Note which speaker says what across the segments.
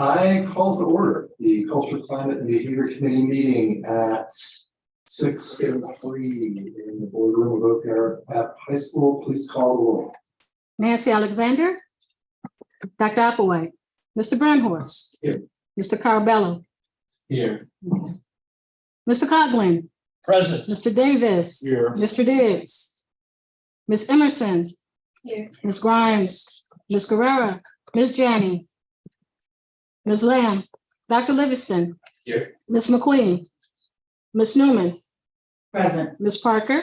Speaker 1: I call to order the Culture, Climate, and Behavior Committee meeting at 6:03 in the boardroom of OPR High School. Please call the roll.
Speaker 2: Nancy Alexander, Dr. Applewhite, Mr. Brandhorst.
Speaker 1: Here.
Speaker 2: Mr. Carabello.
Speaker 1: Here.
Speaker 2: Mr. Coughlin.
Speaker 3: Present.
Speaker 2: Mr. Davis.
Speaker 1: Here.
Speaker 2: Mr. Diggs. Ms. Emerson.
Speaker 4: Here.
Speaker 2: Ms. Grimes. Ms. Guerrera. Ms. Janney. Ms. Lamb. Dr. Livingston.
Speaker 1: Here.
Speaker 2: Ms. McQueen. Ms. Newman.
Speaker 4: Present.
Speaker 2: Ms. Parker.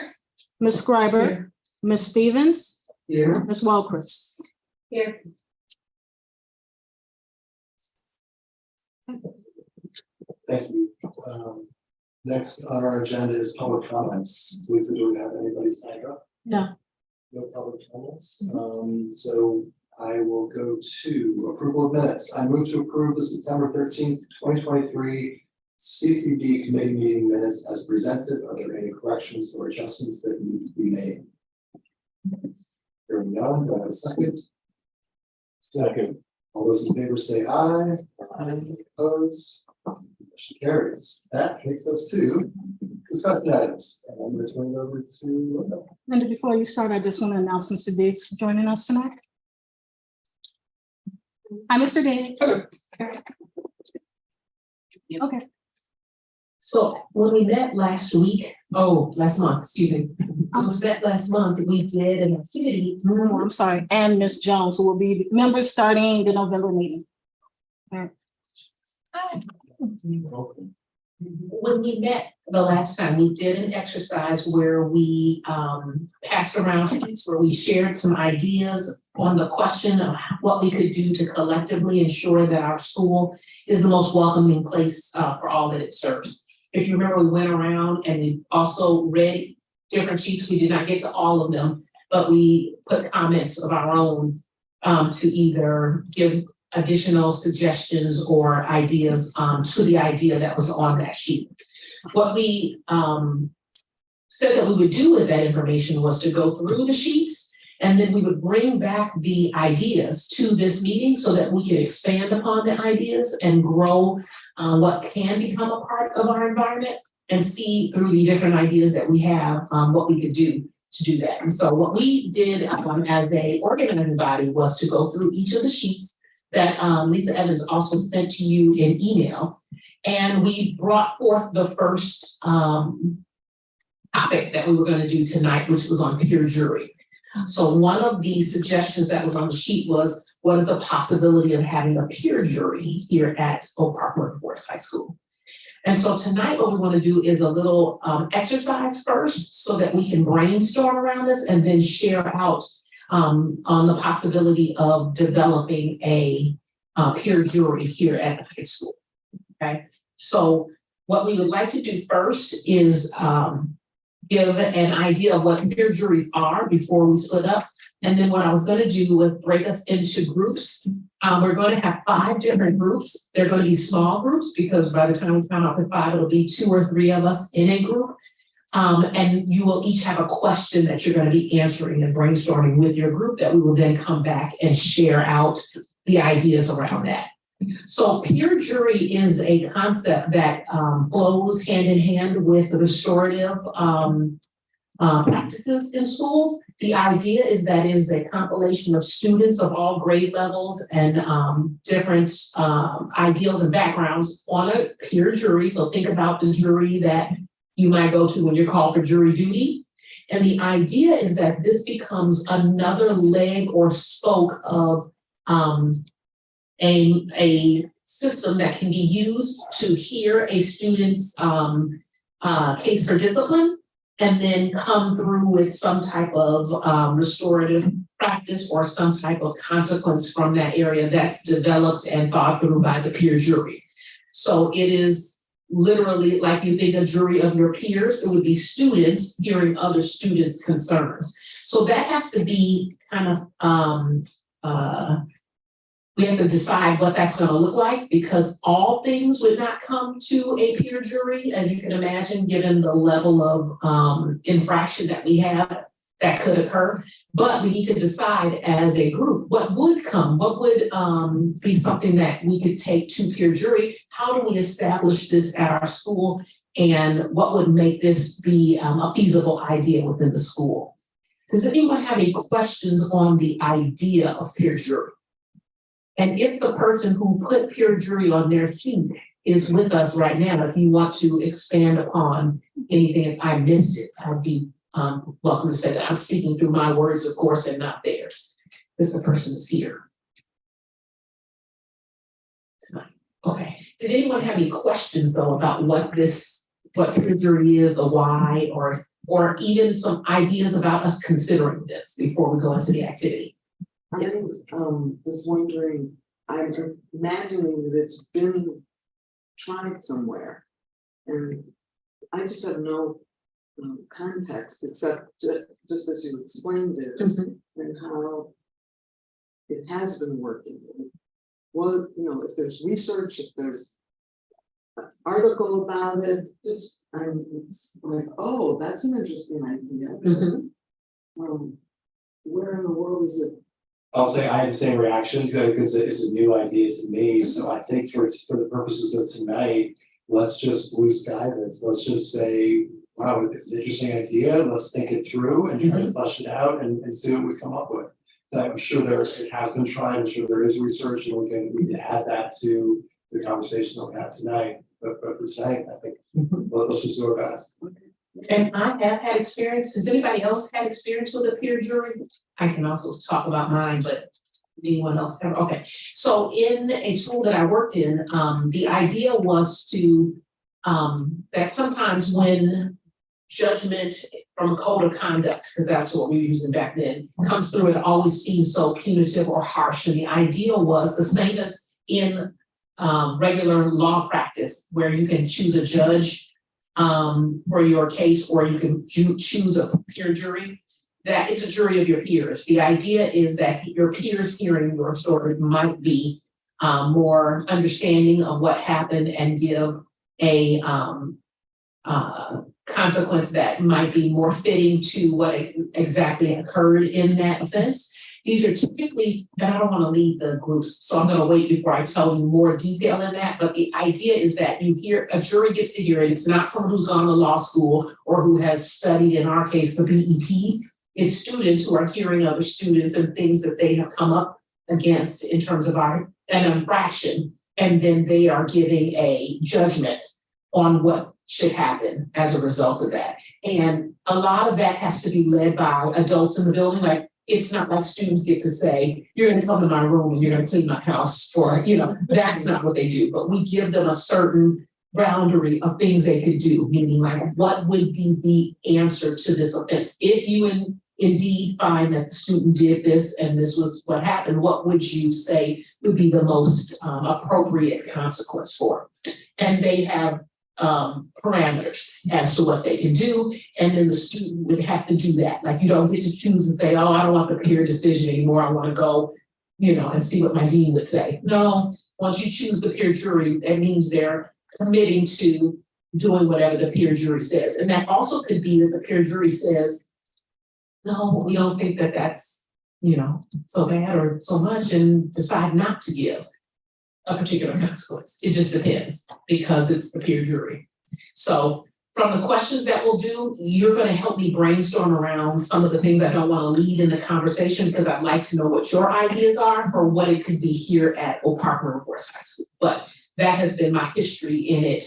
Speaker 2: Ms. Schreiber.
Speaker 4: Here.
Speaker 2: Ms. Stevens.
Speaker 1: Here.
Speaker 2: Ms. Walcris.
Speaker 4: Here.
Speaker 1: Thank you. Next on our agenda is public comments. Lisa, do we have anybody signed up?
Speaker 2: No.
Speaker 1: No public comments. So I will go to approval of minutes. I move to approve the September 13th, 2023 CCB committee meeting minutes as presented. Are there any corrections or adjustments that need to be made? Hearing none, do I have a second? Second. All those in favor say aye. Aye. Opposed? Motion carries. That takes us to discussion items. And I'm going to turn it over to Linda.
Speaker 2: Linda, before you start, I just want to announce Mr. Diggs joining us tonight. Hi, Mr. Diggs. Okay.
Speaker 4: So when we met last month, excuse me. When we met last month, we did an activity.
Speaker 2: Oh, I'm sorry, and Ms. Jones, who will be members starting the November meeting.
Speaker 4: When we met the last time, we did an exercise where we passed around sheets where we shared some ideas on the question of what we could do to collectively ensure that our school is the most welcoming place for all that it serves. If you remember, we went around and we also read different sheets. We did not get to all of them, but we put comments of our own to either give additional suggestions or ideas to the idea that was on that sheet. What we said that we would do with that information was to go through the sheets, and then we would bring back the ideas to this meeting so that we could expand upon the ideas and grow what can become a part of our environment, and see through the different ideas that we have what we could do to do that. And so what we did as a organizing body was to go through each of the sheets that Lisa Evans also sent to you in email. And we brought forth the first topic that we were going to do tonight, which was on peer jury. So one of the suggestions that was on the sheet was, what is the possibility of having a peer jury here at Oak Park Workforce High School? And so tonight, what we want to do is a little exercise first so that we can brainstorm around this and then share out on the possibility of developing a peer jury here at the high school. Okay, so what we would like to do first is give an idea of what peer juries are before we split up. And then what I was going to do was break us into groups. We're going to have 5 different groups. They're going to be small groups because by the time we count out to 5, it'll be 2 or 3 of us in a group. And you will each have a question that you're going to be answering and brainstorming with your group that we will then come back and share out the ideas around that. So peer jury is a concept that flows hand in hand with the restorative practices in schools. The idea is that it is a compilation of students of all grade levels and different ideals and backgrounds on a peer jury. So think about the jury that you might go to when you're called for jury duty. And the idea is that this becomes another leg or spoke of a system that can be used to hear a student's case for discipline and then come through with some type of restorative practice or some type of consequence from that area that's developed and thought through by the peer jury. So it is literally like you think a jury of your peers, it would be students hearing other students' concerns. So that has to be kind of, we have to decide what that's going to look like, because all things would not come to a peer jury, as you can imagine, given the level of infraction that we have that could occur. But we need to decide as a group, what would be something that we could take to peer jury? How do we establish this at our school? And what would make this be a feasible idea within the school? Does anyone have any questions on the idea of peer jury? And if the person who put peer jury on their sheet is with us right now, if you want to expand upon anything, if I missed it, I'd be welcome to say that. I'm speaking through my words, of course, and not theirs, if the person is here tonight. Okay, did anyone have any questions though about what peer jury is, the why, or even some ideas about us considering this before we go into the activity?
Speaker 3: I was wondering, I'm imagining that it's been tried somewhere. And I just have no context except just as you explained it and how it has been working. Well, you know, if there's research, if there's an article about it, just it's like, oh, that's an interesting idea. Where in the world is it?
Speaker 1: I'll say I had the same reaction because it's a new idea to me. So I think for the purposes of tonight, let's just blue sky this. Let's just say, wow, it's an interesting idea. Let's think it through and try to flesh it out and see what we come up with. So I'm sure it has been tried. I'm sure there is research, and we can add that to the conversation that we have tonight. But for tonight, I think let's just do our best.
Speaker 4: And I have had experience. Has anybody else had experience with a peer jury? I can also talk about mine, but anyone else ever? Okay. So in a school that I worked in, the idea was to that sometimes when judgment from a code of conduct, because that's what we were using back then, comes through, it always seems so punitive or harsh. And the idea was the same as in regular law practice, where you can choose a judge for your case, or you can choose a peer jury, that it's a jury of your peers. The idea is that your peers hearing your story might be more understanding of what happened and give a consequence that might be more fitting to what exactly occurred in that offense. These are typically, and I don't want to lead the groups, so I'm going to wait before I tell you more detail in that. But the idea is that a jury gets to hear it. It's not someone who's gone to law school or who has studied, in our case, the BEP. It's students who are hearing other students and things that they have come up against in terms of an infraction. And then they are giving a judgment on what should happen as a result of that. And a lot of that has to be led by adults in the building. Like, it's not like students get to say, you're going to come to my room and you're going to clean my house for, that's not what they do. But we give them a certain boundary of things they could do, meaning like, what would be the answer to this offense? If you indeed find that the student did this and this was what happened, what would you say would be the most appropriate consequence for? And they have parameters as to what they can do, and then the student would have to do that. Like, you don't get to choose and say, oh, I don't want the peer decision anymore, I want to go, and see what my dean would say. No, once you choose the peer jury, that means they're committing to doing whatever the peer jury says. And that also could be that the peer jury says, no, we don't think that that's, so bad or so much, and decide not to give a particular consequence. It just depends, because it's the peer jury. So from the questions that we'll do, you're going to help me brainstorm around some of the things I don't want to lead in the conversation, because I'd like to know what your ideas are for what it could be here at Oak Park River Forest High School. But that has been my history in it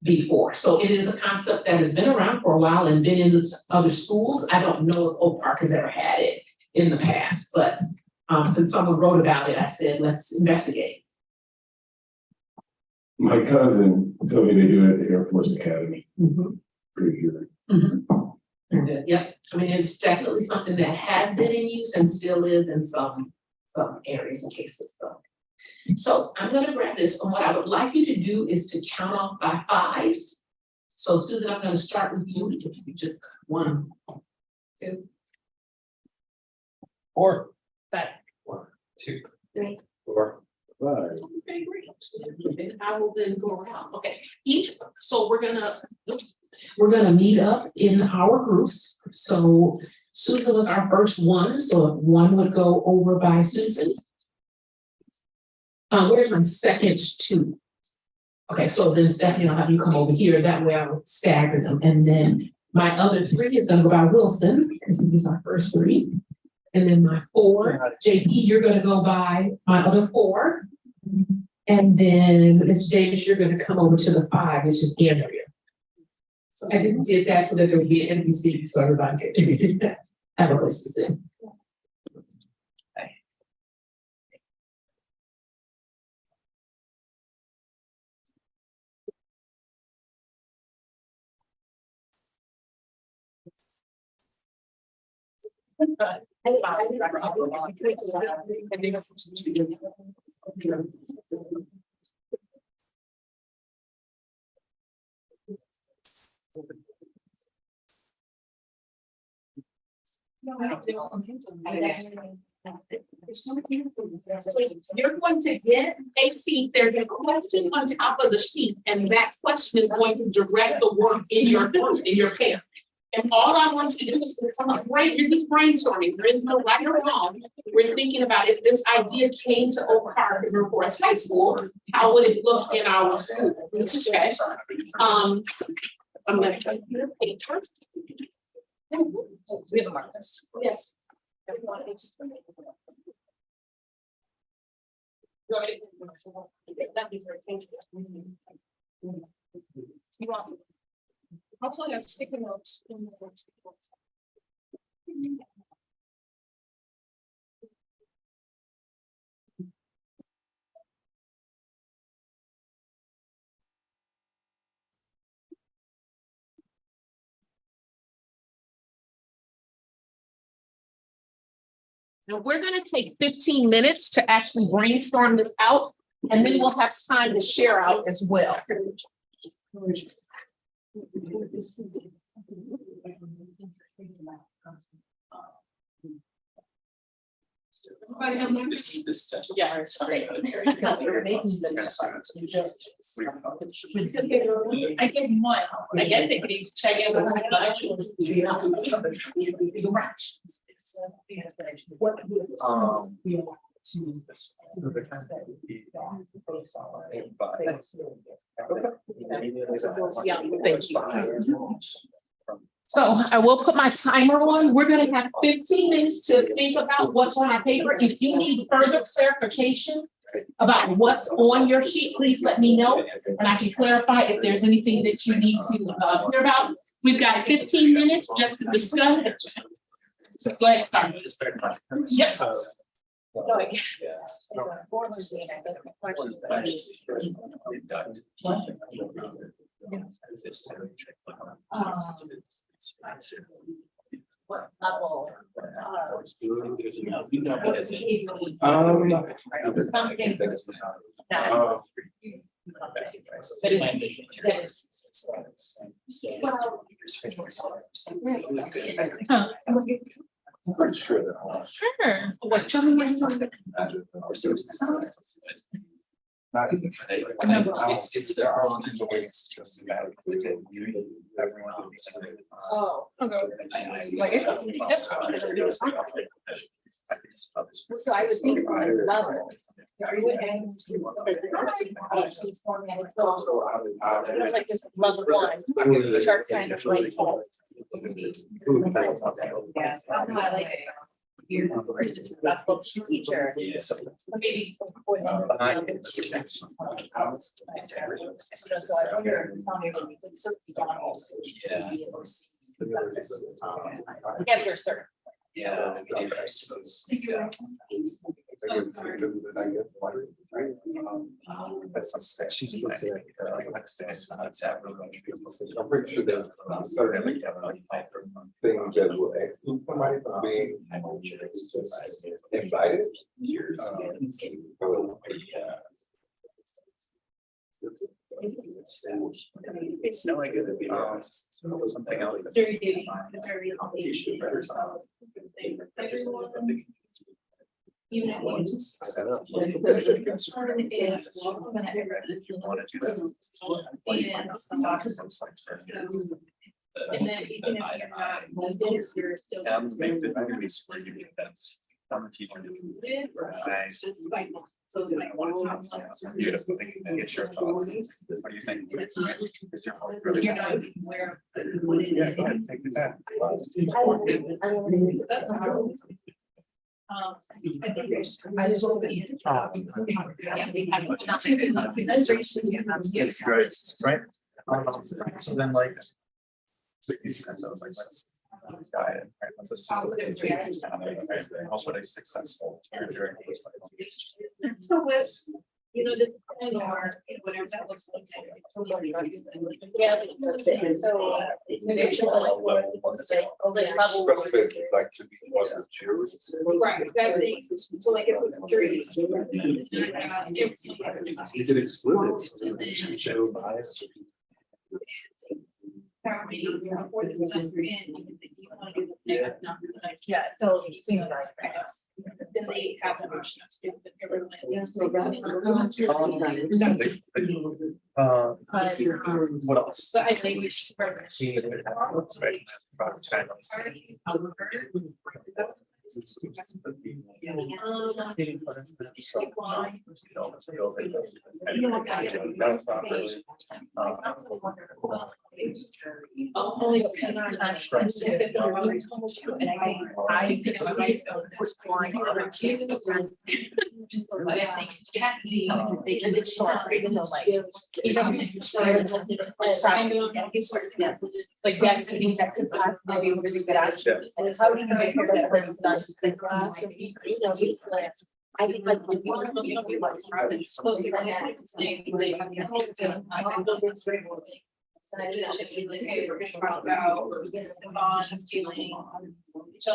Speaker 4: before. So it is a concept that has been around for a while and been in other schools. I don't know if Oak Park has ever had it in the past, but since someone wrote about it, I said, let's investigate.
Speaker 5: My cousin told me they do it at the Air Force Academy. Pretty good.
Speaker 4: Yep, I mean, it's definitely something that had been in use and still is in some areas and cases though. So I'm gonna grab this, and what I would like you to do is to count off by fives. So Susan, I'm gonna start with you. If you could just 1, 2,
Speaker 1: 4,
Speaker 4: 5.
Speaker 1: 1, 2,
Speaker 4: 3,
Speaker 1: 4, 5.
Speaker 4: Okay, great. And I will then go around. Okay, so we're gonna meet up in our groups. So Susan was our first one, so if one would go over by Susan. Where's my second two? Okay, so then Stephanie, I'll have you come over here, that way I'll stagger them, and then my other three is gonna go by Wilson, because he's our first three. And then my four, JP, you're gonna go by my other four. And then Ms. Davis, you're gonna come over to the five, which is Andrea. So I did that so that there would be an empty seat, so everybody could have a place to sit. You're going to get a sheet, there's a question on top of the sheet, and that question is going to direct the work in your group, in your pair. And all I want you to do is to come up, you're just brainstorming, there is no right or wrong. We're thinking about if this idea came to Oak Park River Forest High School, how would it look in our school? Okay. I'm gonna try to put a paper. We have a markers. Yes. Also, I have sticky notes. Now we're going to take 15 minutes to actually brainstorm this out, and then we'll have time to share out as well. Yeah, it's great. I gave him one. I guess they could each check it. So I will put my timer on. We're going to have 15 minutes to think about what's on our paper. If you need further clarification about what's on your sheet, please let me know, and I can clarify if there's anything that you need to hear about. We've got 15 minutes just to discuss. So go ahead, start. Yep. What level?
Speaker 5: I'm pretty sure that.
Speaker 4: Sure. What, show me where you're going.
Speaker 5: It's there are all kinds of ways to just about everyone.
Speaker 4: Oh, okay.
Speaker 6: So I was thinking level. Are you adding to like this level one, which are kind of like. Yeah, I like it. You're just respectful to teacher. Maybe. So I wonder, tell me when you could certainly don't also be able to see. After a certain.
Speaker 5: Yeah. She's I'm pretty sure that certain things that will exclude somebody from being invited. It's snowing. Something else.
Speaker 6: Even if one
Speaker 5: Set up.
Speaker 6: the concern is if you want to do that. And then even if you're not, you're still.
Speaker 5: Yeah, I'm gonna be splitting events. I'm a teacher. Right.
Speaker 6: So it's like one top.
Speaker 5: Beautiful. Get your thoughts. What do you think? Is your heart really
Speaker 6: You're not
Speaker 5: bad?
Speaker 6: even aware of what it
Speaker 5: Yeah,
Speaker 6: is.
Speaker 5: go ahead, take it back.
Speaker 6: I think there's, I just hope that you. Yeah, we have nothing. That's
Speaker 5: It's great, right? So then like. So you said, so like, let's diet, right? Let's assume. Hopefully successful.
Speaker 6: So with, you know, this, or whatever that looks like. Yeah. So.
Speaker 5: Like to be wasn't true.
Speaker 6: Right, exactly. So like it was three.
Speaker 1: You could exclude it. Show bias.
Speaker 6: Yeah, so you seem like. Then they have.
Speaker 5: What else?
Speaker 6: So I think we should. Only. And I think I might was flying over to. But I think you have to be, they can be short, even though like. You know, like that's the things that could possibly be really good action. And it's how do you make sure that everything's not just like. You know, it's like. I think like. If you want to, you know, we want to close the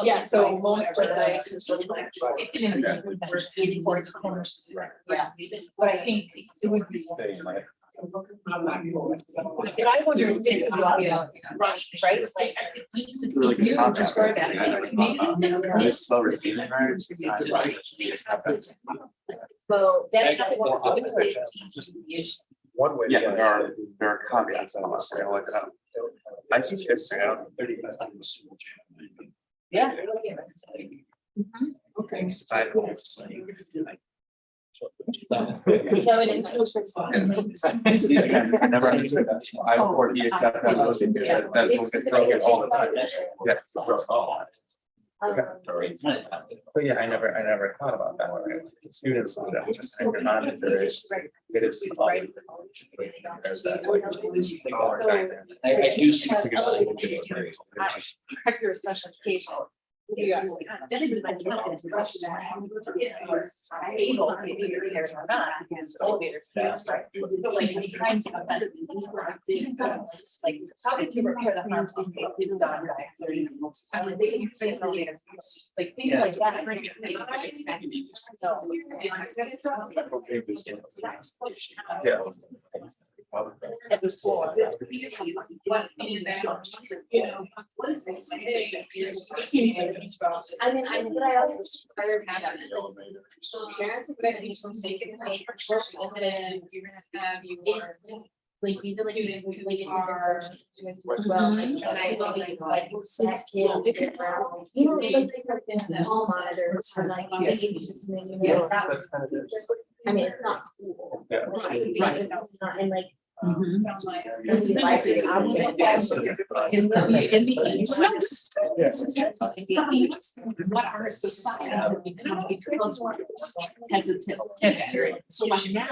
Speaker 6: yeah, so most of yeah, but I think it would be. And I wonder if they could rush, right? It's like. You just start that.
Speaker 5: This slow receiving, right?
Speaker 6: So that's.
Speaker 5: One way. Yeah, there are caveats on this, I'm gonna look it up. I teach history, I don't.
Speaker 6: Yeah.
Speaker 5: Okay. I never understood that. I report the that will get thrown all the time. Yeah. But yeah, I never thought about that. Students do that, just and they're not encouraged. It is. There's that, like,
Speaker 6: I do see. Your special education. Yeah. Like, how did you repair the harm? I mean, they use like things like that.
Speaker 5: Yeah.
Speaker 6: At the school. What, you know, what is this? I mean, but I also. Parents are gonna be some taken. And then you're gonna have your. Like these are like are well, and I like you know the hall monitors for like yeah,
Speaker 5: That's kind of it.
Speaker 6: I mean, it's not cool.
Speaker 5: Yeah.
Speaker 6: Right. And like.
Speaker 2: Mhm.
Speaker 6: What our society has become because hesitant. So like now.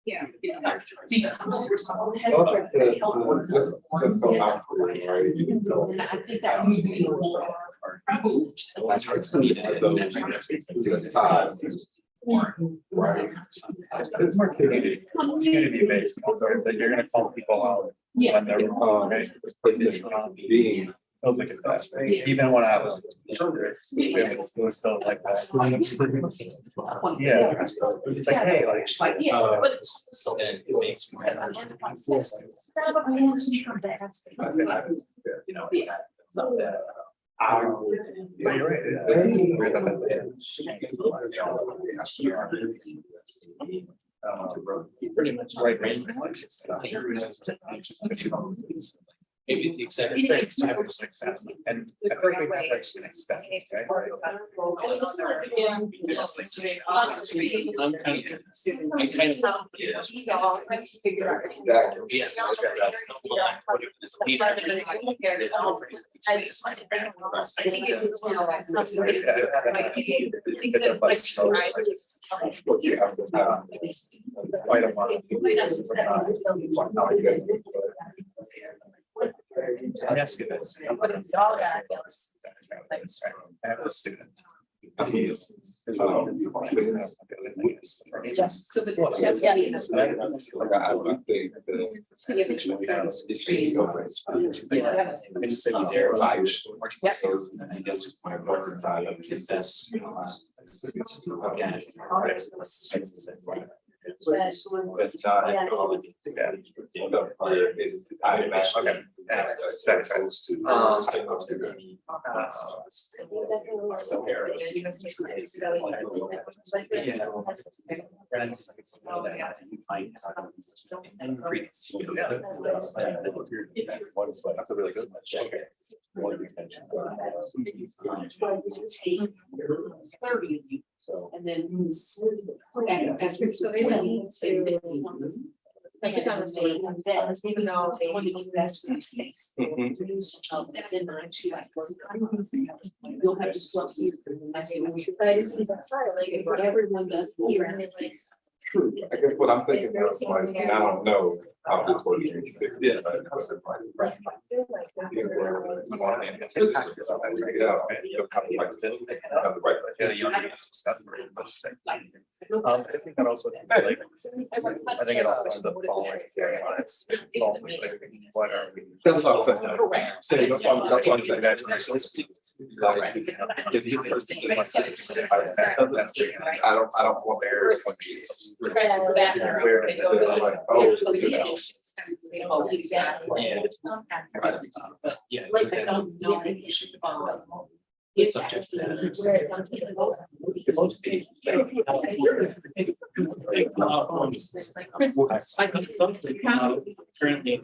Speaker 6: Yeah. I think that was really cool.
Speaker 5: That's hard to meet. Right. It's more community based, that you're gonna call people out.
Speaker 6: Yeah.
Speaker 5: When they're wrong, right? Being. Look at that, right? Even when I was. It was still like that. Yeah. It's like, hey, like.
Speaker 6: Yeah, but it's.
Speaker 5: So it makes more. You know. You're right. Pretty much right. Maybe the executive. And I think we have actually an extension, right? I'm kind of. I ask you this. I have a student. That's a really good one.
Speaker 4: So. And then. So they went into. Like a conversation, even though they want to be best for space. Then I too, you'll have to swap seats. If everyone does here and it's like.
Speaker 7: True, I guess what I'm thinking of, like, and I don't know how this works. Yeah.
Speaker 5: I think that also, like, I think it all ends up following. What are we?
Speaker 7: That's what I'm saying.
Speaker 4: Correct.
Speaker 7: So that's what I'm saying.
Speaker 5: That's actually speak.
Speaker 7: Like, if you I don't want to. Where they're like, oh, you know.
Speaker 4: But yeah. Like I don't know.
Speaker 5: Currently.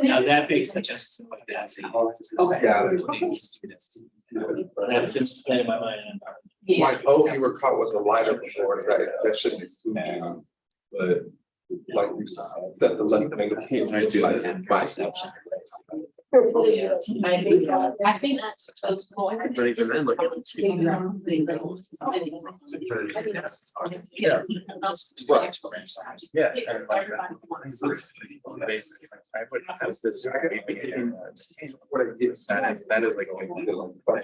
Speaker 5: Now that being suggested like that.
Speaker 3: Okay.
Speaker 5: That's just playing in my mind.
Speaker 7: Like, oh, you were caught with a lighter before, that shouldn't exclude you, but like you said, that the left thing to keep, I do like myself.
Speaker 4: I think that's.
Speaker 5: But even then, like. Yeah. Yeah. I would have this. That is like.
Speaker 7: But I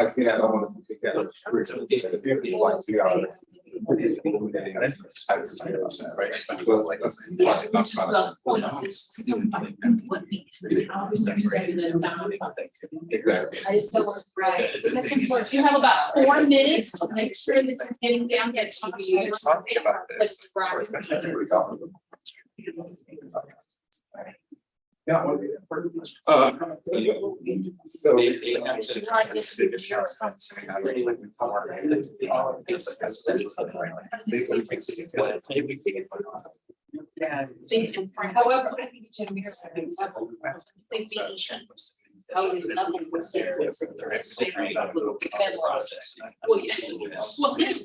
Speaker 7: think I don't want to think that. Like 2 hours. Right. Like, exactly.
Speaker 6: I just don't want to brag. You have about 4 minutes, make sure that you're getting down, get some.
Speaker 5: Talking about this.
Speaker 7: Yeah.
Speaker 6: Yeah. Things in front, however, I think it's in here. I would love it with stairs. Well, yeah. Well, this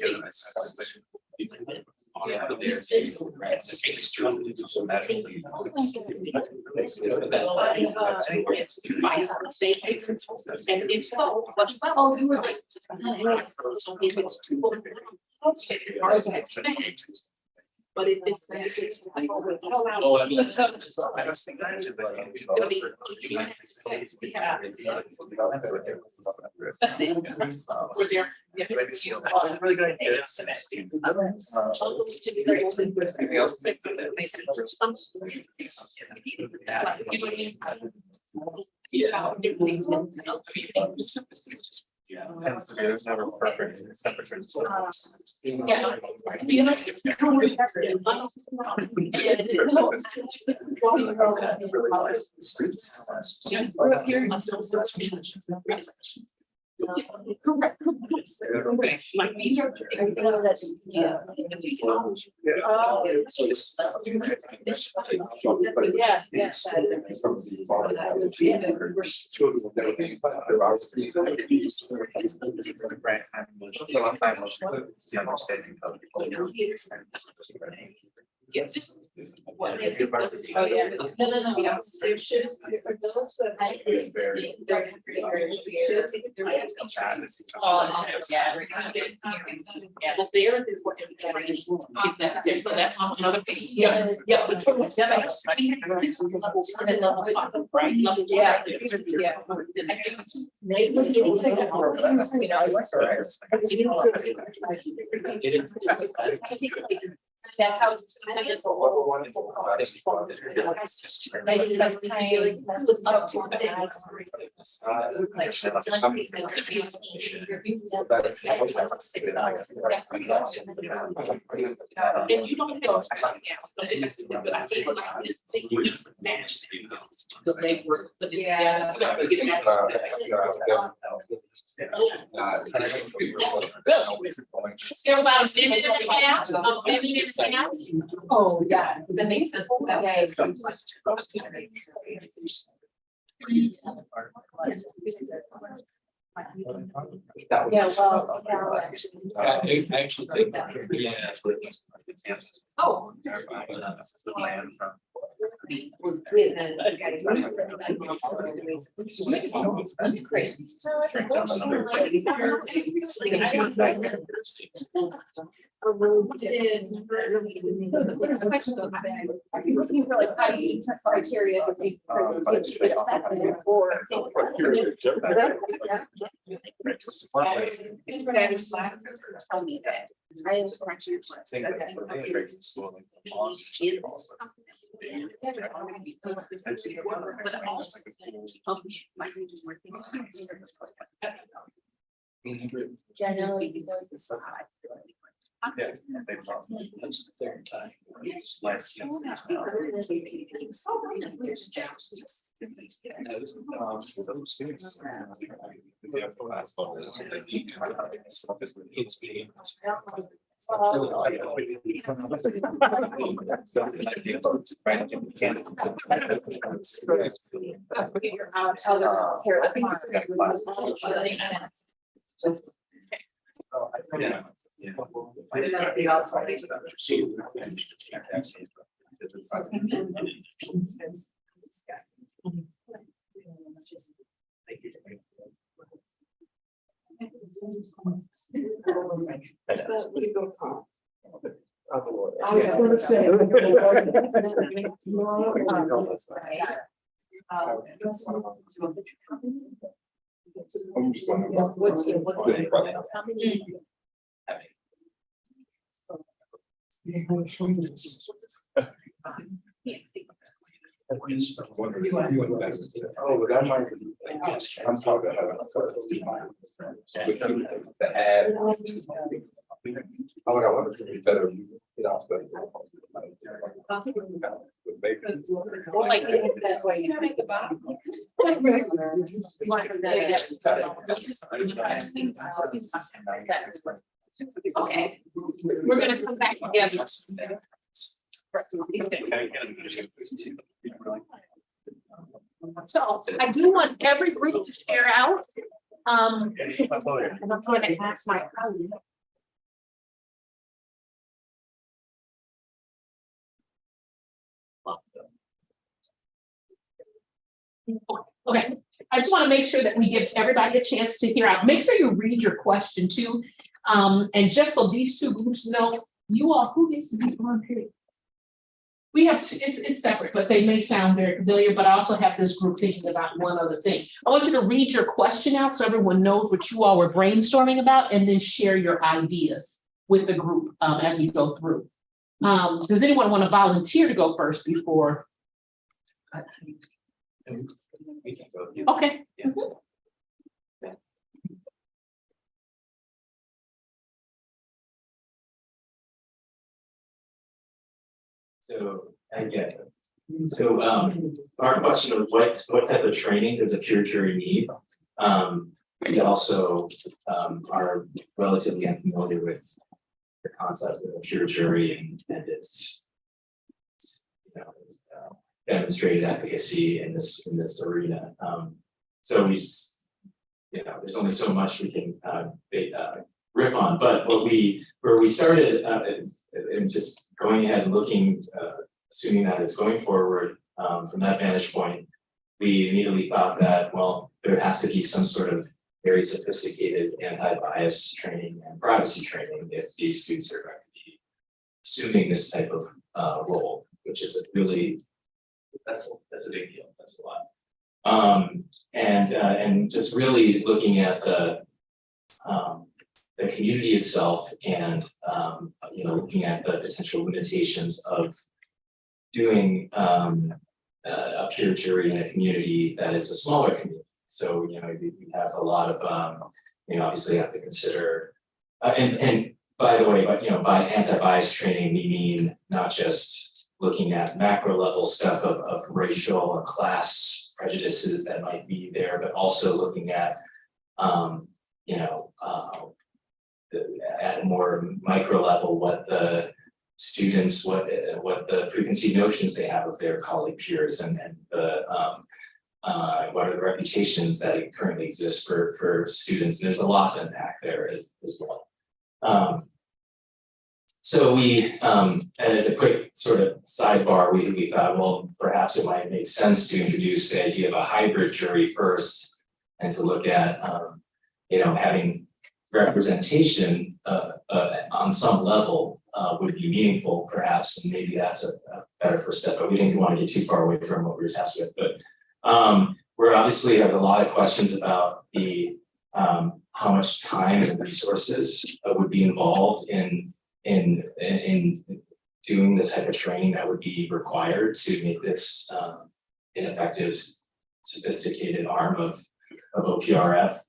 Speaker 6: and it's so, oh, you were like. So if it's too. But if it's.
Speaker 5: Oh, I mean, I was thinking.
Speaker 6: We're there.
Speaker 5: Really good idea. Anything else?
Speaker 6: Yeah.
Speaker 5: Yeah. There's never preference. It's temperature.
Speaker 6: Yeah. You know,
Speaker 4: Correct. Like these are. Yeah.
Speaker 6: Yeah, yes.
Speaker 4: Yes.
Speaker 6: Oh, yeah. No, yes, there should, for those who have had.
Speaker 5: It's very-
Speaker 6: They're pretty very clear. Oh, yeah.
Speaker 4: Yeah, well, there is what. So that's on another page. Yeah, yeah. But for what's that? Level 5, right? Level
Speaker 6: Yeah. That's how. It's a whole. Maybe that's kind of like, was up to
Speaker 4: And you don't know. But it has to be, but I feel like it's matched. The legwork, but it's.
Speaker 6: Yeah.
Speaker 4: Give about a minute and a half, a minute and a half.
Speaker 6: Oh, yeah, that makes sense. Okay. Yeah, well, yeah, actually.
Speaker 5: I actually think, yeah, that's what it is.
Speaker 6: Oh.
Speaker 5: The land from.
Speaker 6: Crazy. Are you looking for like how you criteria to be? Tell me that. I am Yeah, I know.
Speaker 5: Yeah, they probably, that's the third time. It's less. Yeah.
Speaker 6: That'd be awesome.
Speaker 3: I was gonna say.
Speaker 7: Oh, that might. I'm talking about. The ad. Oh, I wonder if it'd be better, you know, so.
Speaker 6: Like, that's why you think about. Okay, we're gonna come back together. So I do want every group to share out. And I'm going to ask my colleague. Okay, I just want to make sure that we give everybody a chance to hear out. Make sure you read your question too. And just so these two groups know, you all, who gets to be on period? We have, it's separate, but they may sound very familiar, but I also have this group thinking about one other thing. I want you to read your question out so everyone knows what you all were brainstorming about, and then share your ideas with the group as we go through. Does anyone want to volunteer to go first before? Okay. Mhm.
Speaker 8: So I get it. So our question was what type of training does a future need? we also are relatively unfamiliar with the concept of a pure jury and its demonstrated efficacy in this arena. So we just, there's only so much we can riff on, but where we started and just going ahead and looking, assuming that it's going forward from that vantage point, we immediately thought that, well, there has to be some sort of very sophisticated anti-bias training and privacy training if these students are going to be assuming this type of role, which is a really, that's a big deal, that's a lot. And just really looking at the community itself and looking at the potential limitations of doing a peer jury in a community that is a smaller community. So we have a lot of obviously have to consider and by the way, by anti-bias training we mean not just looking at macro level stuff of racial and class prejudices that might be there, but also looking at at a more micro level what the students, what the preconceived notions they have of their colleague peers and the what are the reputations that currently exist for students. And there's a lot to unpack there as well. So we, as a quick sort of sidebar, we thought, well, perhaps it might make sense to introduce the idea of a hybrid jury first, and to look at, having representation on some level would be meaningful, perhaps, and maybe that's a better first step. But we didn't want to get too far away from what we were tasked with. But we're obviously have a lot of questions about the how much time and resources would be involved in doing the type of training that would be required to make this an effective, sophisticated arm of OPRF.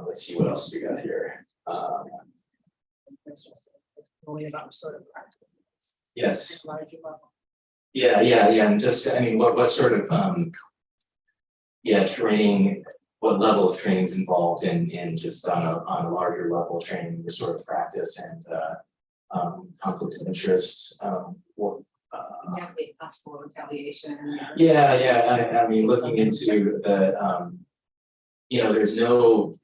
Speaker 8: Let's see what else we got here.
Speaker 4: About sort of practice.
Speaker 8: Yes.
Speaker 4: Larger level.
Speaker 8: Yeah, and just what sort of training, what level of training is involved in just on a larger level training, the sort of practice and conflict of interest.
Speaker 6: Definitely possible retaliation.
Speaker 8: Yeah. I mean, looking into the there's no.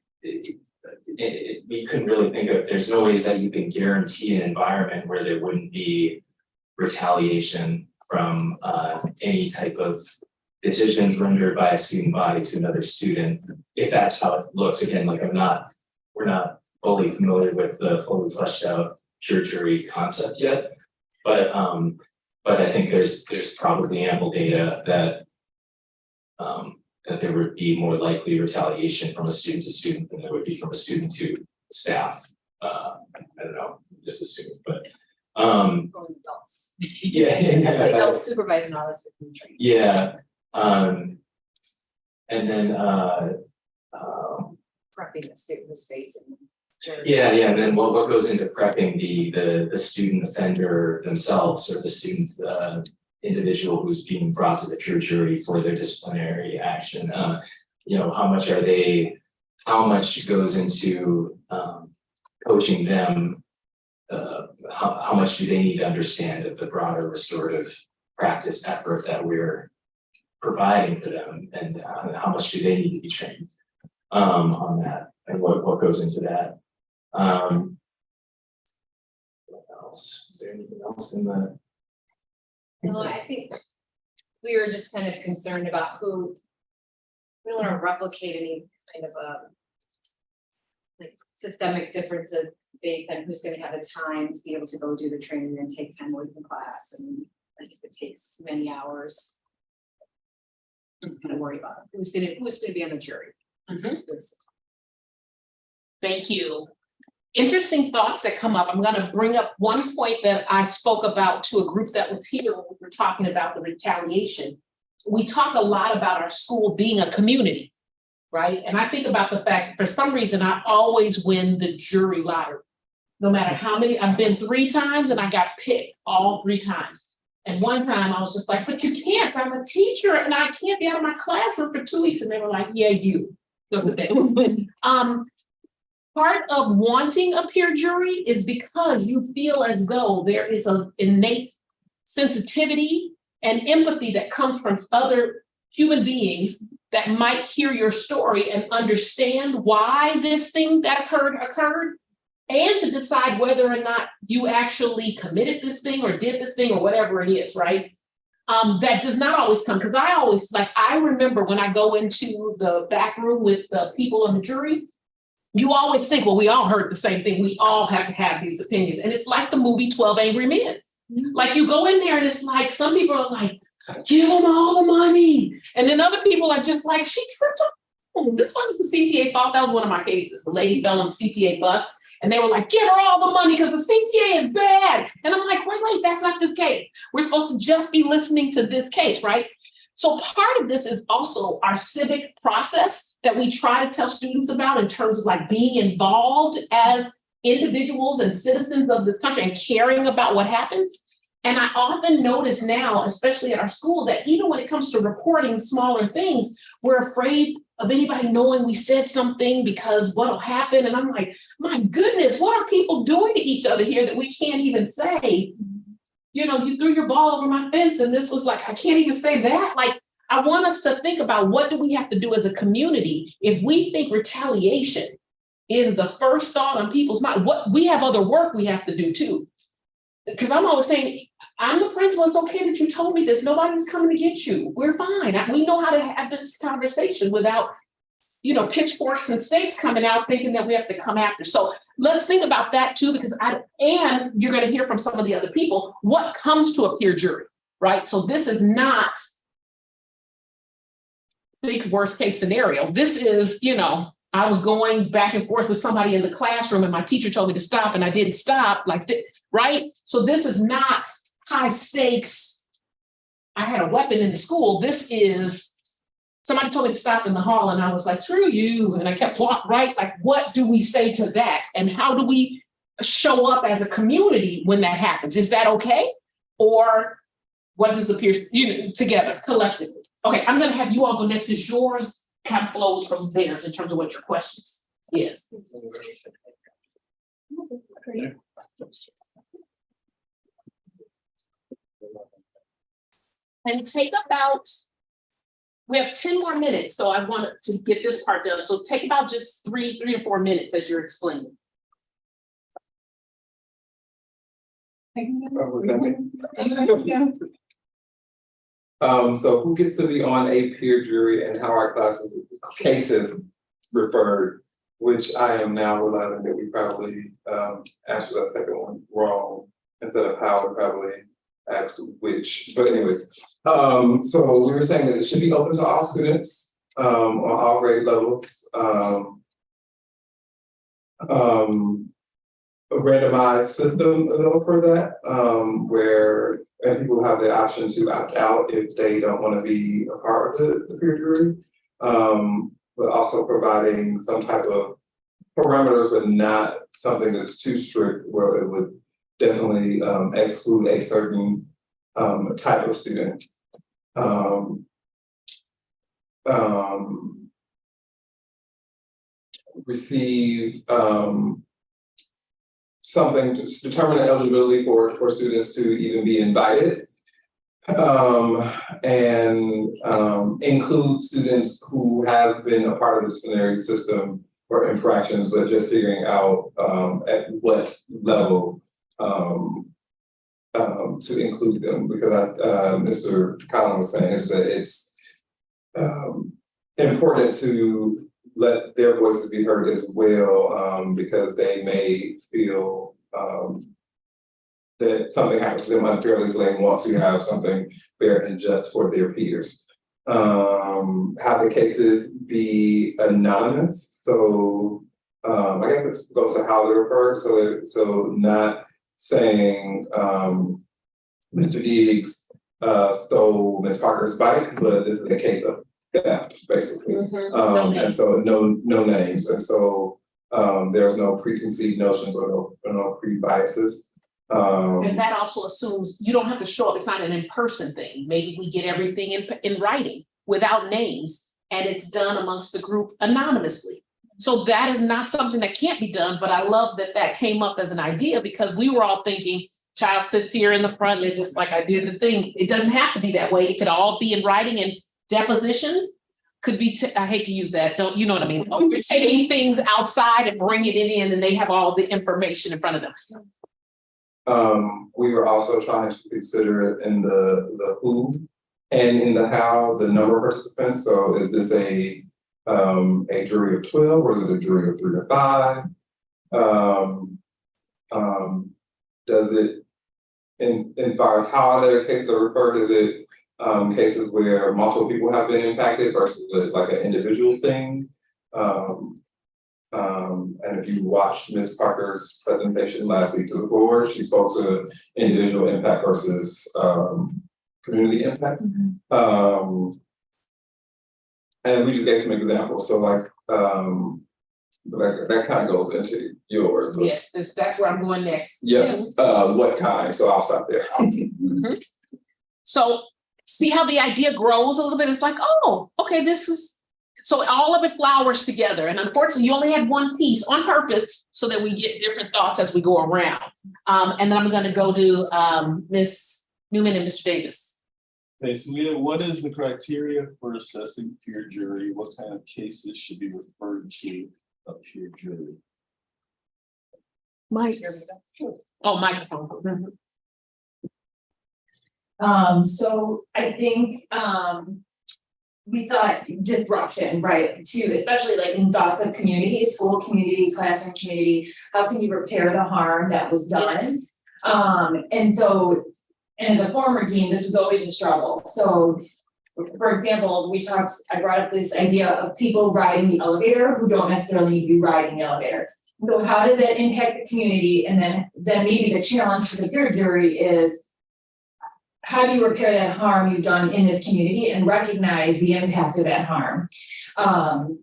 Speaker 8: We couldn't really think of. There's no ways that you can guarantee an environment where there wouldn't be retaliation from any type of decisions rendered by a student body to another student, if that's how it looks. Again, like we're not fully familiar with the fully fleshed out pure jury concept yet, but I think there's probably ample data that there would be more likely retaliation from a student to student than there would be from a student to staff. I don't know, just assuming, but
Speaker 6: Adults. Adult supervising all this with training.
Speaker 8: Yeah. And then
Speaker 6: Prepping the student who's facing.
Speaker 8: yeah, and then what goes into prepping the student offender themselves, or the student individual who's being brought to the pure jury for their disciplinary action. How much goes into coaching them, how much do they need to understand of the broader restorative practice effort that we're providing for them, and how much do they need to be trained on that, and what goes into that. What else? Is there anything else in the?
Speaker 6: No, I think we were just kind of concerned about we don't want to replicate any kind of like systemic differences based on who's going to have the time to be able to go do the training and take time away from class, and like if it takes many hours. I'm kind of worried about who's going to be on the jury.
Speaker 4: Thank you. Interesting thoughts that come up. I'm going to bring up one point that I spoke about to a group that was here when we were talking about the retaliation. We talk a lot about our school being a community, right? And I think about the fact, for some reason, I always win the jury lottery. No matter how many, I've been 3 times and I got picked all 3 times. And one time I was just like, but you can't, I'm a teacher and I can't be out of my classroom for 2 weeks. And they were like, yeah, you. Go to bed. Part of wanting a peer jury is because you feel as though there is an innate sensitivity and empathy that comes from other human beings that might hear your story and understand why this thing that occurred, and to decide whether or not you actually committed this thing or did this thing or whatever it is, right? That does not always come, because I remember when I go into the back room with the people on the jury, you always think, well, we all heard the same thing. We all have to have these opinions. And it's like the movie 12 Angry Men. Like you go in there and it's like, some people are like, give them all the money. And then other people are just like, she tripped up. This wasn't the CTA fault. That was one of my cases. The lady fell on the CTA bus and they were like, give her all the money because the CTA is bad. And I'm like, wait, that's not this case. We're supposed to just be listening to this case, right? So part of this is also our civic process that we try to tell students about in terms of like being involved as individuals and citizens of this country and caring about what happens. And I often notice now, especially at our school, that even when it comes to reporting smaller things, we're afraid of anybody knowing we said something because what'll happen. And I'm like, my goodness, what are people doing to each other here that we can't even say? You know, you threw your ball over my fence and this was like, I can't even say that. Like, I want us to think about what do we have to do as a community if we think retaliation is the first thought on people's mind. What we have other work we have to do too. Because I'm always saying, I'm the principal, it's okay that you told me this. Nobody's coming to get you. We're fine. We know how to have this conversation without, you know, pitchforks and stakes coming out thinking that we have to come after. So let's think about that too, because and you're going to hear from some of the other people, what comes to a peer jury, right? So this is not think worst case scenario. This is, you know, I was going back and forth with somebody in the classroom and my teacher told me to stop and I didn't stop, like, right? So this is not high stakes. I had a weapon in the school. This is somebody told me to stop in the hall and I was like, screw you. And I kept walking, right? Like, what do we say to that? And how do we show up as a community when that happens? Is that okay? Or what does the peers, you know, together, collectively? Okay, I'm gonna have you all go next, because yours kind of flows from theirs in terms of what your questions is. And take about, we have 10 more minutes, so I wanted to get this part done. So take about just three or 4 minutes as you're explaining.
Speaker 7: So who gets to be on a peer jury and how our cases referred, which I am now realizing that we probably answered that second one wrong instead of how we probably asked which, but anyways. So we were saying that it should be open to all students on all grade levels. A randomized system for that, where people have the option to opt out if they don't want to be a part of the peer jury, but also providing some type of parameters, but not something that's too strict where it would definitely exclude a certain type of student. Receive something to determine the eligibility for students to even be invited, and include students who have been a part of the disciplinary system for infractions, but just figuring out at what level to include them, because Mr. Collins was saying is that it's important to let their voices be heard as well, because they may feel that something happens to them unfairly, so they want to have something fair and just for their peers. Have the cases be anonymous, so I guess it goes to how they're referred, so not saying Mr. Diggs stole Ms. Parker's bike, but this is a case of theft, basically. And so no names, and so there's no preconceived notions or no pre-biases.
Speaker 4: And that also assumes you don't have to show up, it's not an in-person thing, maybe we get everything in writing without names, and it's done amongst the group anonymously. So that is not something that can't be done, but I love that that came up as an idea, because we were all thinking, child sits here in the front, and just like I did the thing, it doesn't have to be that way, it could all be in writing, and depositions could be, I hate to use that, don't, you know what I mean? Oh, you're taking things outside and bringing it in, and they have all the information in front of them.
Speaker 7: We were also trying to consider it in the who and in the how, the number of participants. So is this a jury of 12, or is it a jury of 3 or 5? Does it, in far as how other cases are referred, is it cases where multiple people have been impacted versus like an individual thing? And if you watched Ms. Parker's presentation last week to the board, she spoke to individual impact versus community impact. And we just gave some examples. So like, that kind of goes into yours.
Speaker 4: Yes, that's where I'm going next.
Speaker 7: Yeah, what kind? So I'll stop there.
Speaker 4: So see how the idea grows a little bit? It's like, oh, okay, this is, so all of it flowers together. And unfortunately, you only had one piece on purpose so that we get different thoughts as we go around. And then I'm gonna go to Ms. Newman and Mr. Davis.
Speaker 9: Okay, so what is the criteria for assessing peer jury? What kind of cases should be referred to a peer jury?
Speaker 4: Mike. Oh, microphone.
Speaker 6: So I think, we thought disruption, right, too, especially like in thoughts of community, school community, classroom community, how can you repair the harm that was done?
Speaker 4: Yes.
Speaker 6: And so, and as a former dean, this was always a struggle. So, for example, I brought up this idea of people riding the elevator who don't necessarily need to be riding the elevator. So how did that impact the community? And then maybe the challenge to the peer jury is, how do you repair that harm you've done in this community and recognize the impact of that harm? I'm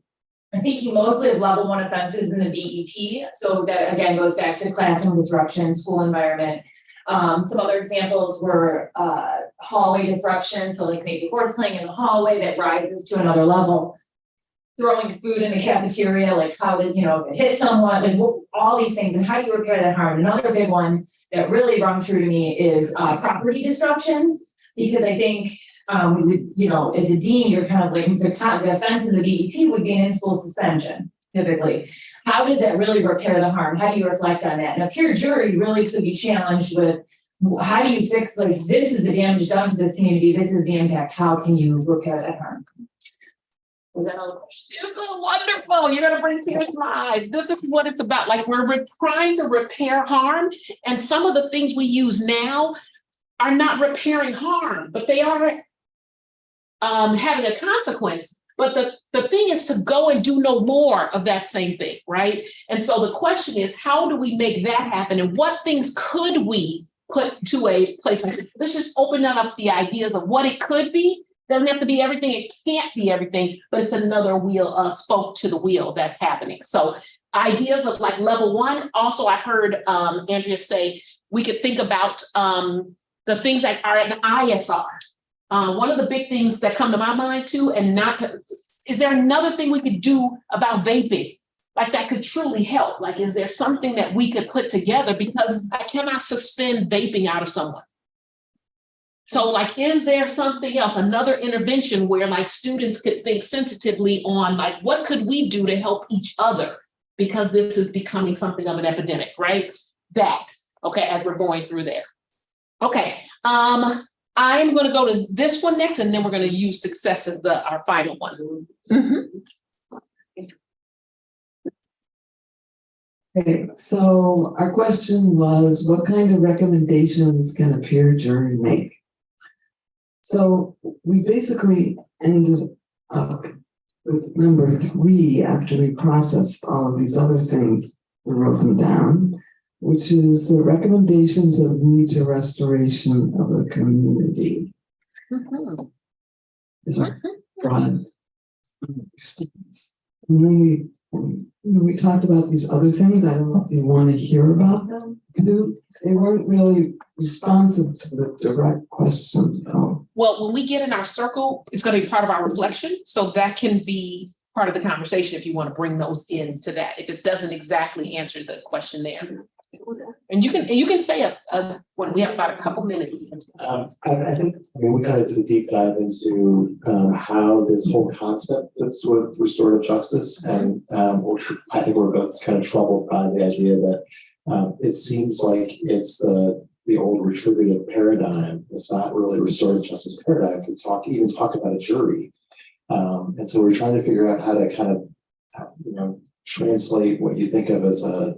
Speaker 6: thinking mostly of level 1 offenses in the BEP. So that again goes back to classroom disruption, school environment. Some other examples were hallway disruption. So like maybe horse playing in the hallway that rises to another level. Throwing food in the cafeteria, like how did, if it hit someone, like all these things, and how do you repair that harm? Another big one that really rung true to me is property disruption, because I think, as a dean, you're kind of like, the offense in the BEP would be an in-school suspension, typically. How did that really repair the harm? How do you reflect on that? And a peer jury really could be challenged with, how do you fix, like, this is the damage done to the community, this is the impact, how can you repair that harm? Was that another question?
Speaker 4: It's wonderful. You're gonna bring tears to my eyes. This is what it's about. Like we're trying to repair harm, and some of the things we use now are not repairing harm, but they are having a consequence. But the thing is to go and do no more of that same thing, right? And so the question is, how do we make that happen? And what things could we put to a place like this? Let's just open up the ideas of what it could be. Doesn't have to be everything, it can't be everything, but it's another wheel, spoke to the wheel that's happening. So ideas of like level 1, also I heard Andrea say, we could think about the things that are an ISR. One of the big things that come to my mind too, is there another thing we could do about vaping? Like that could truly help. Like, is there something that we could put together? Because I cannot suspend vaping out of someone. So like, is there something else, another intervention where like students could think sensitively on like, what could we do to help each other? Because this is becoming something of an epidemic, right? Okay, as we're going through there. Okay, I'm gonna go to this one next, and then we're gonna use success as our final one.
Speaker 3: Okay, so our question was, what kind of recommendations can a peer jury make? So we basically ended up with number 3 after we processed all of these other things and wrote them down, which is the recommendations of nature restoration of the community. Is our broad response. And then we we talked about these other things. I don't know if you want to hear about them. They weren't really responsive to the direct question.
Speaker 4: Well, when we get in our circle, it's gonna be part of our reflection, so that can be part of the conversation if you want to bring those into that, if it doesn't exactly answer the question there. And you can say when we have about a couple minutes.
Speaker 1: I think, I mean, we kind of did a deep dive into how this whole concept fits with restorative justice, and I think we're both kind of troubled by the idea that it seems like it's the old retributive paradigm. It's not really restorative justice paradigm to even talk about a jury. And so we're trying to figure out how to kind of, translate what you think of as a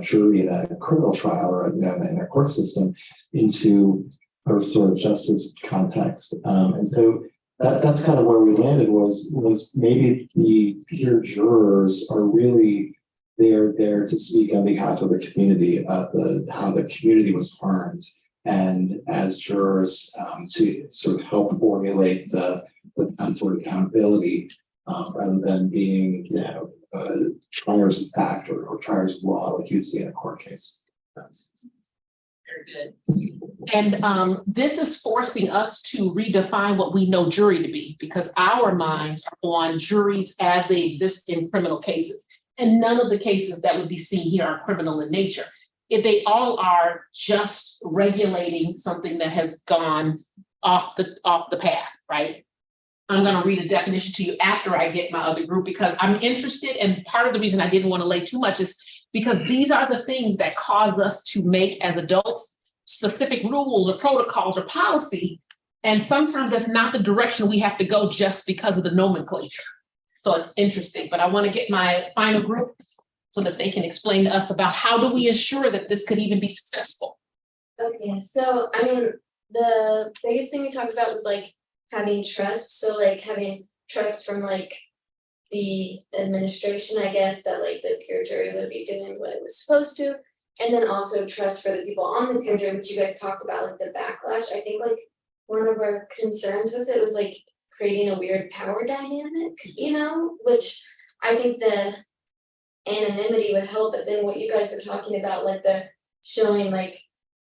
Speaker 1: jury in a criminal trial or in a court system into a restorative justice context. And so that's kind of where we landed was maybe the peer jurors are really there to speak on behalf of the community about how the community was harmed, and as jurors to sort of help formulate the sort of accountability rather than being triers of fact or triers of law like you'd see in a court case.
Speaker 4: Very good. And this is forcing us to redefine what we know jury to be, because our minds are on juries as they exist in criminal cases. And none of the cases that would be seen here are criminal in nature. If they all are just regulating something that has gone off the path, right? I'm going to read a definition to you after I get my other group, because I'm interested, and part of the reason I didn't want to lay too much is because these are the things that cause us to make, as adults, specific rules or protocols or policy, and sometimes that's not the direction we have to go just because of the nomenclature. So it's interesting, but I want to get my final group so that they can explain to us about how do we ensure that this could even be successful.
Speaker 6: Okay, so I mean, the biggest thing we talked about was like having trust. So like having trust from like the administration, I guess, that like the peer jury would be doing what it was supposed to. And then also trust for the people on the peer jury, which you guys talked about, like the backlash. I think like one of our concerns with it was like creating a weird power dynamic, which I think the anonymity would help. But then what you guys were talking about, like the showing, like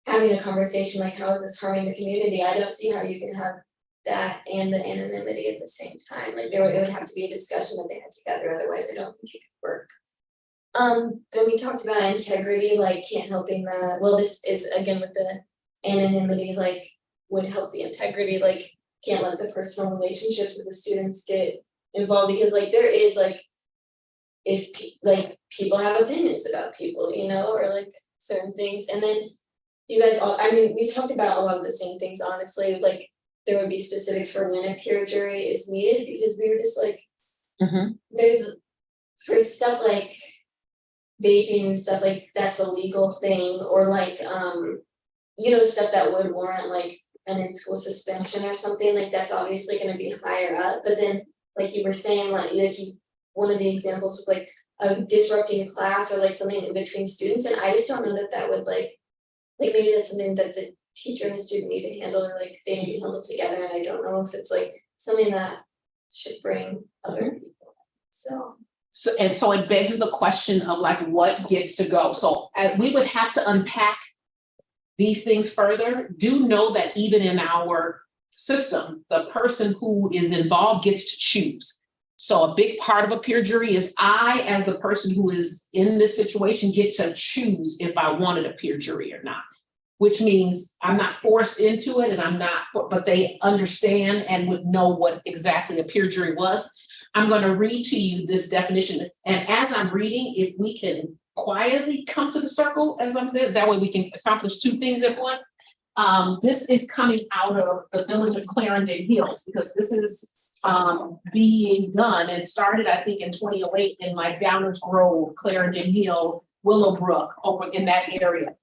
Speaker 6: having a conversation, like how is this harming the community? I don't see how you can have that and the anonymity at the same time. Like it would have to be a discussion that they had together, otherwise I don't think it could work. Then we talked about integrity, like can't helping that. Well, this is again with the anonymity, like would help the integrity, like can't let the personal relationships of the students get involved, because like there is like if like people have opinions about people, or like certain things. And then you guys all, I mean, we talked about a lot of the same things, honestly, like there would be specifics for when a peer jury is needed, because we were just like, there's for stuff like vaping and stuff like that's a legal thing, or like stuff that would warrant like an in-school suspension or something, like that's obviously going to be higher up. But then like you were saying, like one of the examples was like disrupting class or like something in between students, and I just don't know that would like maybe that's something that the teacher and the student need to handle, or like they need to be handled together, and I don't know if it's like something that should bring other people. So
Speaker 4: it begs the question of like what gets to go. So we would have to unpack these things further. Do know that even in our system, the person who is involved gets to choose. So a big part of a peer jury is I, as the person who is in this situation, get to choose if I wanted a peer jury or not, which means I'm not forced into it, and but they understand and would know what exactly a peer jury was. I'm going to read to you this definition. And as I'm reading, if we can quietly come to the circle as I'm there, that way we can accomplish two things at once. This is coming out of the village of Clarendon Hills, because this is being done and started, I think, in 2008 in like Downers Grove, Clarendon Hill, Willowbrook, over in that area.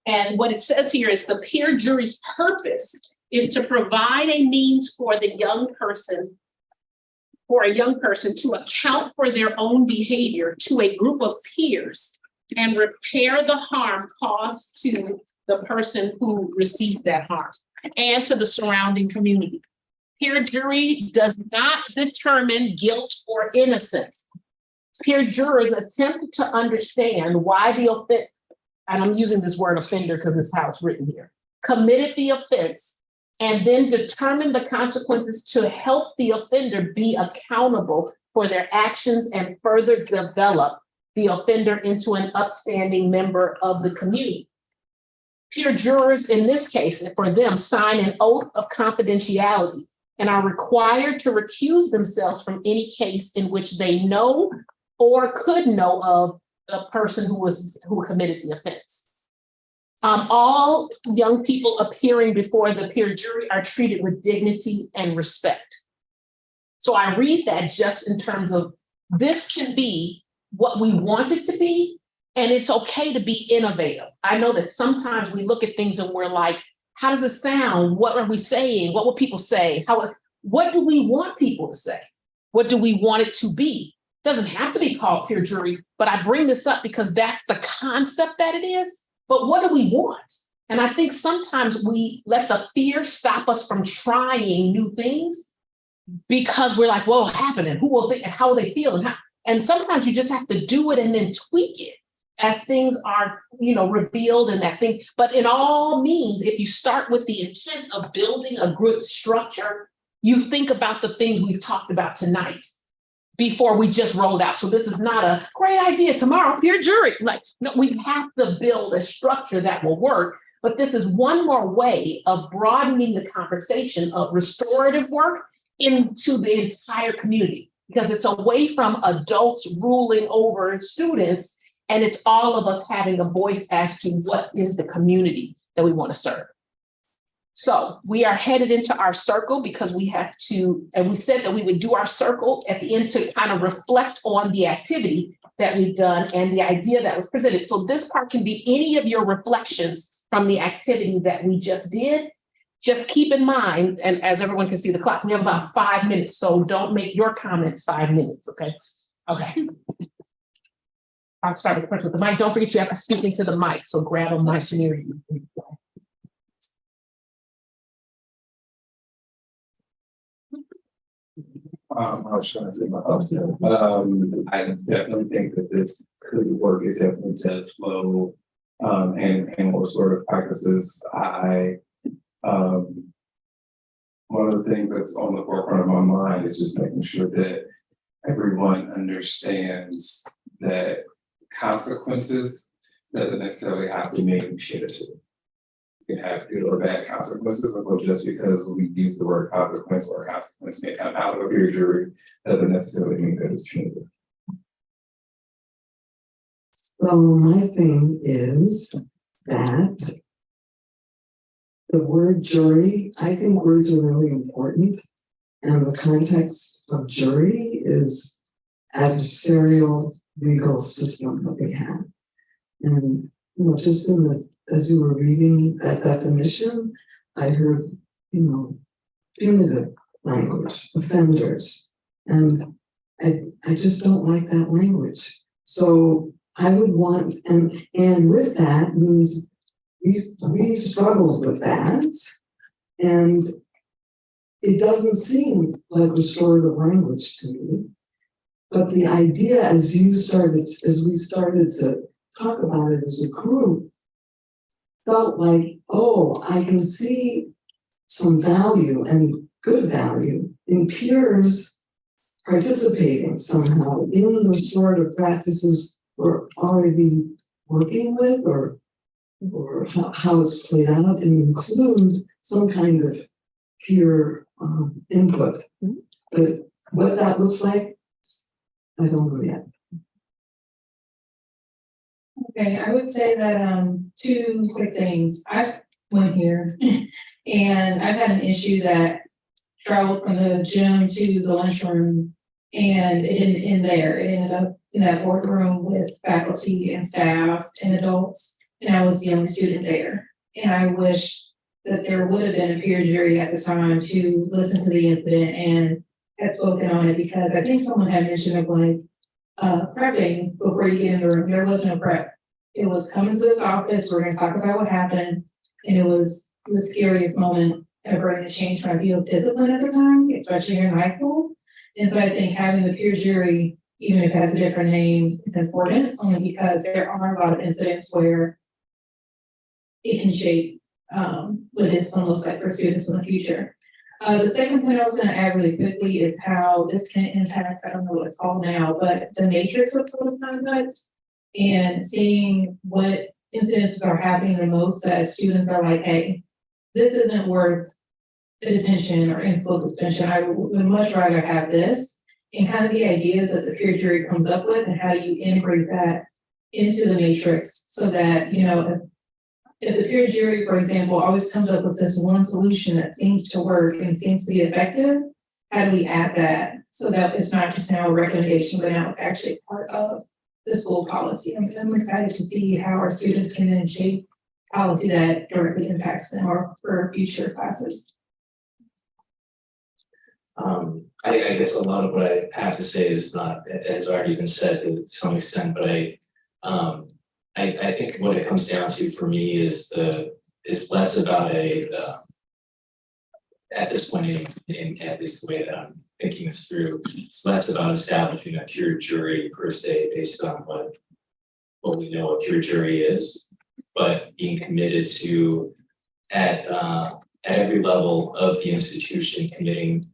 Speaker 4: And what it says here is the peer jury's purpose is to provide a means for a young person to account for their own behavior to a group of peers and repair the harm caused to the person who received that harm and to the surrounding community. Peer jury does not determine guilt or innocence. peer jurors attempt to understand why the offense, and I'm using this word offender because it's how it's written here, committed the offense, and then determine the consequences to help the offender be accountable for their actions and further develop the offender into an upstanding member of the community. Peer jurors, in this case, for them, sign an oath of confidentiality and are required to recuse themselves from any case in which they know or could know of the person who committed the offense. All young people appearing before the peer jury are treated with dignity and respect. So I read that just in terms of this can be what we want it to be, and it's okay to be innovative. I know that sometimes we look at things and we're like, how does this sound? What are we saying? What will people say? What do we want people to say? What do we want it to be? It doesn't have to be called peer jury, but I bring this up because that's the concept that it is. But what do we want? And I think sometimes we let the fear stop us from trying new things because we're like, well, happening, who will think, and how will they feel? And sometimes you just have to do it and then tweak it as things are, revealed in that thing. But in all means, if you start with the intent of building a good structure, you think about the things we've talked about tonight before we just rolled out. So this is not a great idea tomorrow, peer jury. Like, no, we have to build a structure that will work. But this is one more way of broadening the conversation of restorative work into the entire community, because it's away from adults ruling over students, and it's all of us having a voice as to what is the community that we want to serve. So we are headed into our circle because we have to, and we said that we would do our circle at the end to kind of reflect on the activity that we've done and the idea that was presented. So this part can be any of your reflections from the activity that we just did. Just keep in mind, and as everyone can see the clock, we have about 5 minutes, so don't make your comments 5 minutes, okay? Okay. I'll start with the person with the mic. Don't forget you have to speak into the mic, so grab a mic near you.
Speaker 7: I was trying to do my thoughts. I definitely think that this could work. It definitely does flow. And what sort of practices one of the things that's on the forefront of my mind is just making sure that everyone understands that consequences doesn't necessarily have to mean punitive. You can have good or bad consequences, but just because we use the word consequence or consequence may come out of a peer jury doesn't necessarily mean that it's punitive.
Speaker 3: So my thing is that the word jury, I think words are really important. And the context of jury is adversarial legal system that we have. And just as you were reading that definition, I heard, punitive language, offenders. And I just don't like that language. So I would want, and with that means we struggled with that, and it doesn't seem like restorative language to me. But the idea, as we started to talk about it as a group, felt like, oh, I can see some value and good value in peers participating somehow in the restorative practices we're already working with, or how it's played out, and include some kind of peer input. But what that looks like, I don't know yet.
Speaker 6: Okay, I would say that two quick things. I've went here and I've had an issue that traveled from the gym to the lunchroom, and it didn't end there. It ended up in that boardroom with faculty and staff and adults, and I was the only student there. And I wish that there would have been a peer jury at the time to listen to the incident and had spoken on it, because I think someone had mentioned of like prepping before you get in the room. There was no prep. It was coming to this office, we're gonna talk about what happened, and it was the scariest moment ever, and it changed my view of discipline at the time, especially in high school. And so I think having the peer jury
Speaker 4: even if it has a different name, is important, only because there are a lot of incidents where it can shape what discipline looks like for students in the future. The second point I was gonna add really quickly is how this can impact, I don't know what it's called now, but the matrix of code of conduct. And seeing what incidences are happening the most that students are like, hey, this isn't worth the detention or in-school suspension. I would much rather have this. And kind of the ideas that the peer jury comes up with and how do you integrate that into the matrix so that, you know, if the peer jury, for example, always comes up with this one solution that seems to work and seems to be effective, how do we add that so that it's not just now a recommendation, but now it's actually part of the school policy? I'm excited to see how our students can then shape policy that directly impacts them or for future classes.
Speaker 8: I guess a lot of what I have to say is not, has already been said to some extent, but I think what it comes down to for me is less about at this point in at least the way that I'm thinking this through, it's less about establishing a pure jury per se based on what we know a pure jury is, but being committed to at every level of the institution committing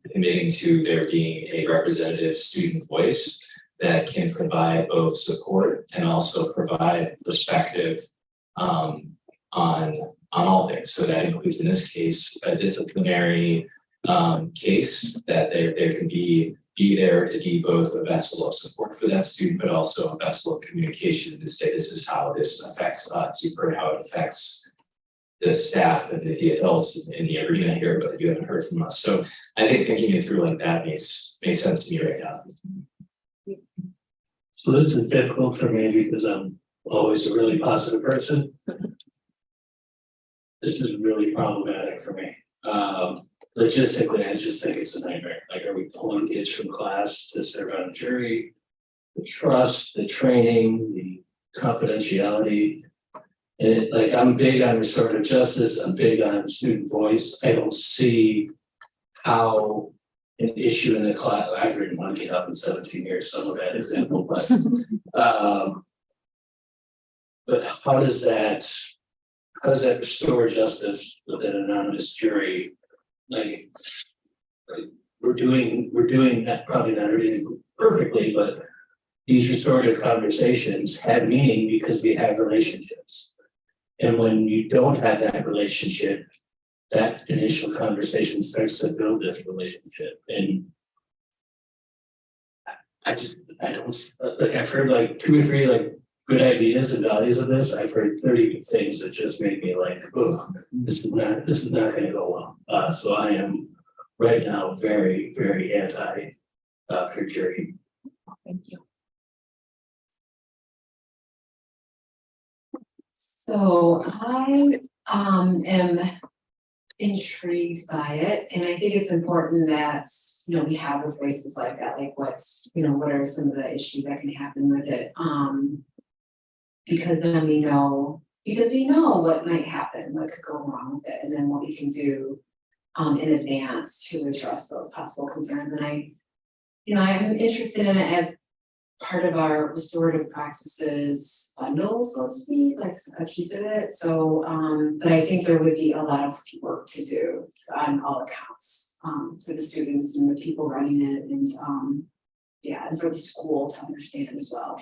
Speaker 8: to there being a representative student voice that can provide both support and also provide perspective on all things. So that includes in this case a disciplinary case that there can be there to be both a vessel of support for that student, but also a vessel of communication to say this is how this affects us. You've heard how it affects the staff and the adults in the arena here, but you haven't heard from us. So I think thinking it through like that makes sense to me right now.
Speaker 10: So this is difficult for me because I'm always a really positive person. This is really problematic for me. Logistically, I just think it's a nightmare. Like, are we pulling kids from class to serve on a jury? The trust, the training, the confidentiality. And like, I'm big on restorative justice. I'm big on student voice. I don't see how an issue in the class, I've written one kid up in 17 years, some of that example, but how does that restore justice with an anonymous jury? Like we're doing that, probably not everything perfectly, but these restorative conversations have meaning because we have relationships. And when you don't have that relationship, that initial conversation starts to build this relationship. And I don't, like, I've heard like 2 or 3 like good ideas and values of this. I've heard 30 things that just make me like, oh, this is not gonna go well. So I am right now very, very anti peer jury.
Speaker 4: Thank you.
Speaker 11: So I am intrigued by it, and I think it's important that, you know, we have voices like that, like what are some of the issues that can happen with it, because then we know what might happen, what could go wrong with it, and then what we can do in advance to address those possible concerns. And I'm interested in it as part of our restorative practices bundle, so to speak, like a piece of it. So, but I think there would be a lot of work to do on all accounts for the students and the people running it, and and for the school to understand as well.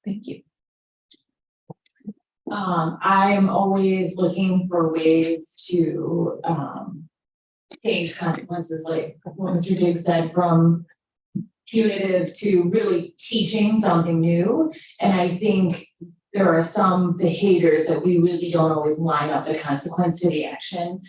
Speaker 4: Thank you. I'm always looking for ways to change consequences, like what Mr. Diggs said, from punitive to really teaching something new. And I think there are some behaviors that we really don't always line up the consequence to the action.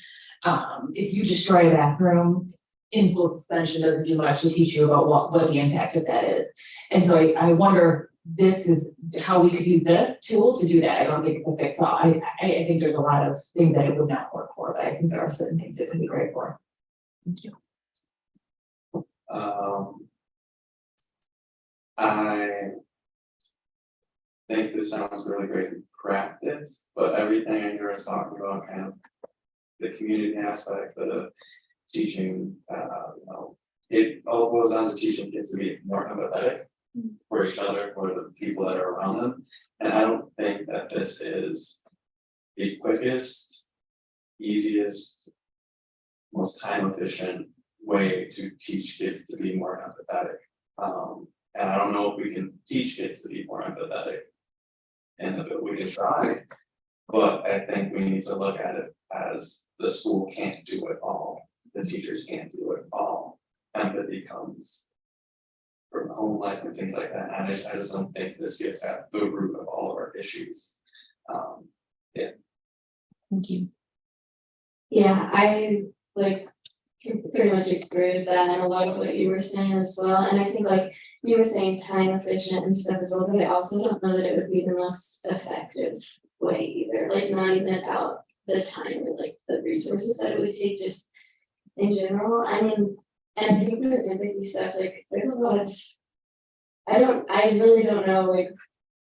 Speaker 4: If you destroy a bathroom, in-school suspension doesn't do much to teach you about what the impact of that is. And so I wonder, this is how we could use this tool to do that. I don't think it's a fix all. I think there's a lot of things that it would not work for, but I think there are certain things it could be great for. Thank you.
Speaker 12: I think this sounds really great in practice, but everything I hear us talking about, kind of the community aspect, the teaching, it all boils down to teaching kids to be more empathetic for each other, for the people that are around them. And I don't think that this is the quickest, easiest, most time efficient way to teach kids to be more empathetic. And I don't know if we can teach kids to be more empathetic. And we can try, but I think we need to look at it as the school can't do it all. The teachers can't do it all. Empathy comes from the home life and things like that. And I just don't think this gets at the root of all of our issues.
Speaker 2: Thank you.
Speaker 13: Yeah, I like pretty much agree with that and a lot of what you were saying as well. And I think like you were saying time efficient and stuff as well, but I also don't know that it would be the most effective way either. Like not even about the time or like the resources that it would take just in general. I mean, and I think with the empathy stuff, like there's a lot of I really don't know like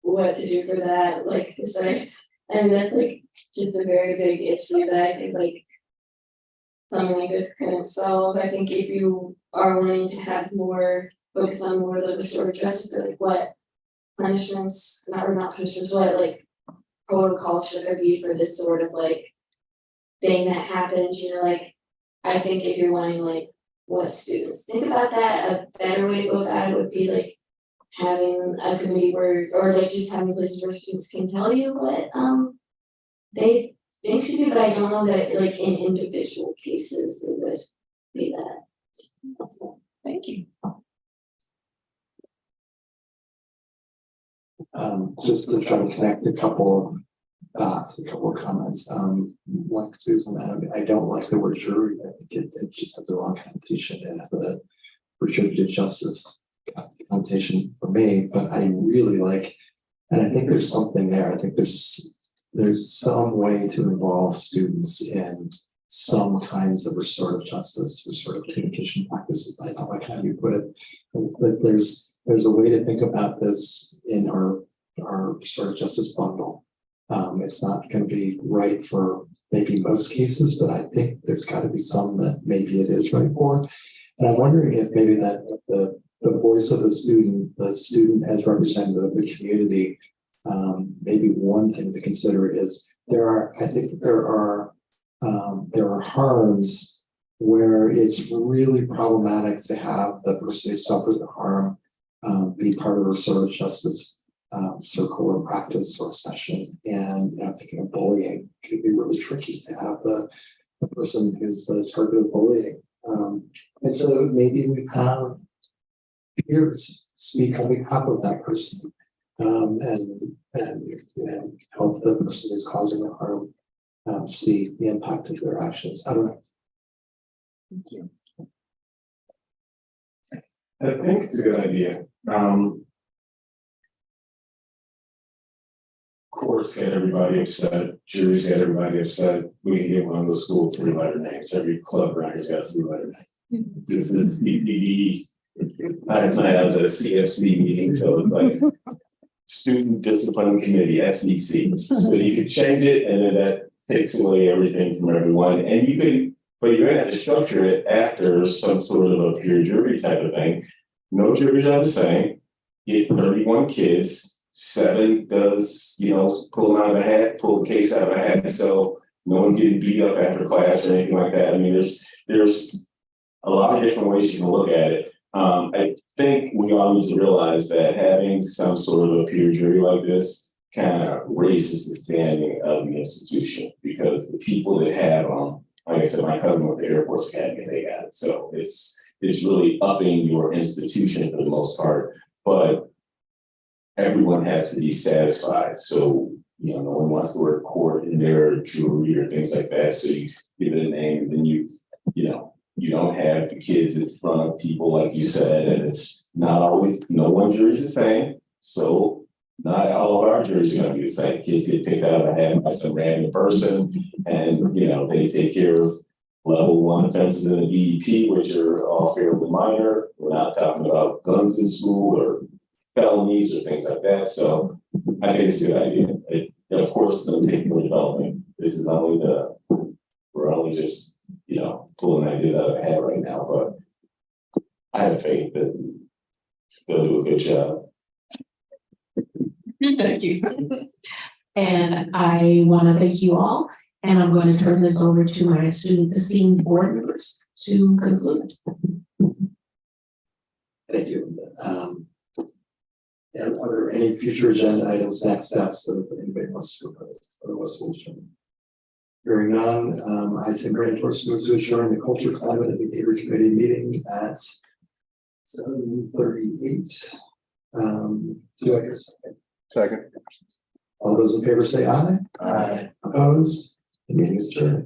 Speaker 13: what to do for that. Like besides, and that's like just a very big issue that I think like something like this couldn't solve. I think if you are wanting to have more focus on more of the restorative justice, like what punishments, not punishments, what like protocol should there be for this sort of like thing that happens, you know, like I think if you're wanting like what students think about that, a better way to go about it would be like having a committee where, or like just having places where students can tell you what they think should be, but I don't know that like in individual cases it would be that.
Speaker 2: Thank you.
Speaker 1: Just to try to connect a couple of dots, a couple of comments. Like Susan, I don't like the word jury. I think it just has the wrong connotation and the retributive justice connotation for me, but I really like, and I think there's something there. I think there's some way to involve students in some kinds of restorative justice, restorative communication practices. I don't like how you put it, but there's a way to think about this in our restorative justice bundle. It's not going to be right for maybe most cases, but I think there's got to be some that maybe it is right for. And I'm wondering if maybe that the voice of the student as representative of the community, maybe one thing to consider is there are harms where it's really problematic to have the person who suffered the harm be part of a restorative justice circle or practice or session. And I'm thinking of bullying. It could be really tricky to have the person who's the target of bullying. And so maybe we have peers speak on behalf of that person, and you know, help the person who's causing the harm see the impact of their actions. I don't know.
Speaker 2: Thank you.
Speaker 14: I think it's a good idea. Courts get everybody upset, juries get everybody upset. We can get one of those school 3-letter names. Every club around here's got a 3-letter name. This is BPD. Last night I was at a CFC meeting, so it's like Student Discipline Committee, SDC. So you could change it, and then that takes away everything from everyone. And you can, but you're gonna have to structure it after some sort of a peer jury type of thing. No juries are the same. Get 31 kids. 7 does, you know, pull them out of a hat, pull the case out of a hat, so no one's getting beat up after class or anything like that. I mean, there's a lot of different ways you can look at it. I think we all need to realize that having some sort of a peer jury like this kind of raises the standing of the institution, because the people that have like I said, my cousin went to Air Force Academy, they got it. So it's really upping your institution for the most part, but everyone has to be satisfied. So, you know, no one wants the word court in their jury or things like that. So you give it a name, and then you don't have the kids in front of people, like you said, and it's not always, no one jury is the same. So not all of our juries are going to be the same. Kids get picked out of a hat by some random person, and, you know, they take care of level 1 offenses in the BEP, which are all fairly minor. We're not talking about guns in school or felonies or things like that. So I think it's a good idea. Of course, it's going to take more development. This is we're only just, you know, pulling ideas out of the hat right now, but I have faith that they'll do a good job.
Speaker 4: Thank you. And I want to thank you all, and I'm going to turn this over to my esteemed board members to conclude.
Speaker 1: Thank you. And are there any future agenda items, next steps that anybody wants to propose? Otherwise, we'll adjourn. Hearing none, I take great endorsement to adjourn the Culture, Climate, and Behavior Committee meeting at 7:38. Do I get a second?
Speaker 5: Second.
Speaker 1: All those in favor say aye.
Speaker 5: Aye.
Speaker 1: Opposed? The meeting is adjourned.